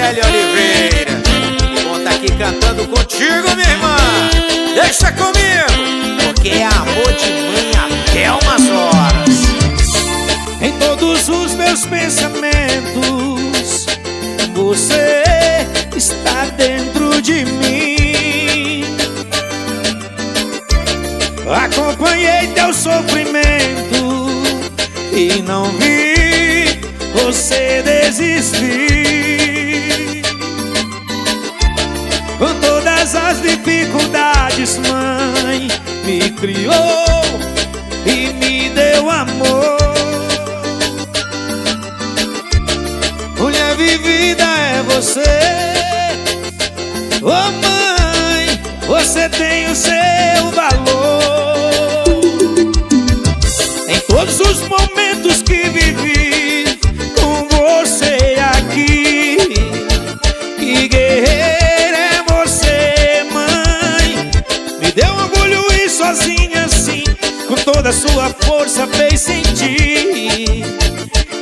Michele Oliveira. Vou estar aqui cantando contigo, minha irmã. Deixa comigo, porque é amor de mãe até umas horas. Em todos os meus pensamentos, você está dentro de mim. Acompanhei teu sofrimento e não vi você desistir. Com todas as dificuldades, mãe me criou e me deu amor. Mulher vivida é você. Oh mãe, você tem o seu valor. Em todos os momentos que vivi com você aqui, que guerreira é você, mãe. Me deu orgulho e sozinha assim, com toda a sua força fez sentir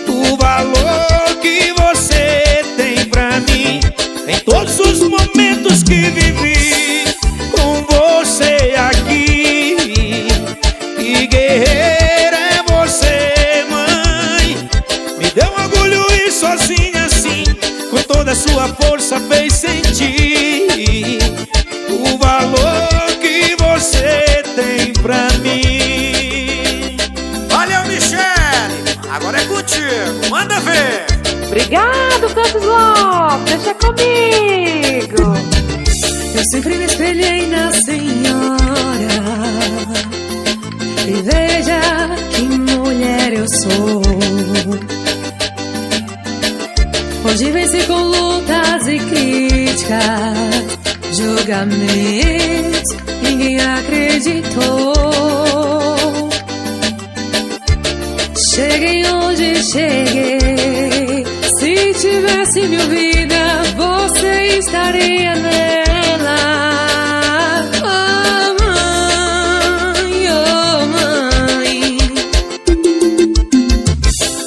o valor que você tem pra mim. Em todos os momentos que vivi com você aqui, que guerreira é você, mãe. Me deu orgulho e sozinha assim, com toda a sua força fez sentir o valor que você tem pra mim. Valeu, Michele, agora é contigo, manda ver. Obrigado, Santos Lopes, deixa comigo. Eu sempre me espelhei na senhora e veja que mulher eu sou. Hoje venci com lutas e críticas, julgamentos, ninguém acreditou. Cheguei onde cheguei. Se tivesse mil vidas, você estaria nela. Oh mãe,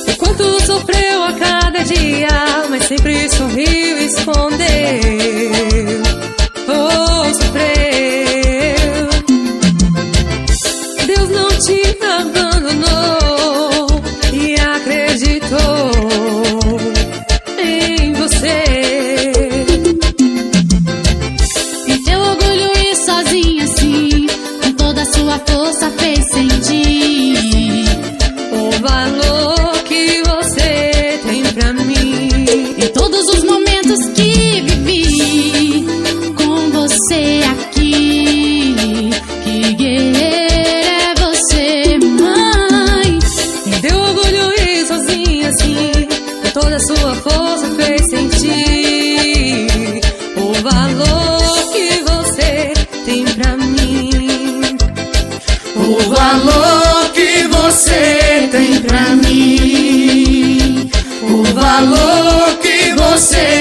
o quanto sofreu a cada dia, mas sempre sorriu e escondeu. Oh, sofreu. Deus não te abandonou e acreditou em você. E teu orgulho e sozinho assim, com toda a sua força fez sentir O valor que você tem pra mim. em todos os momentos que vivi com você aqui. Que guerreira é você, mãe. Me deu orgulho e sozinha assim, com toda a sua força fez sentir o valor que você tem pra mim. O valor que você tem pra mim. O valor que você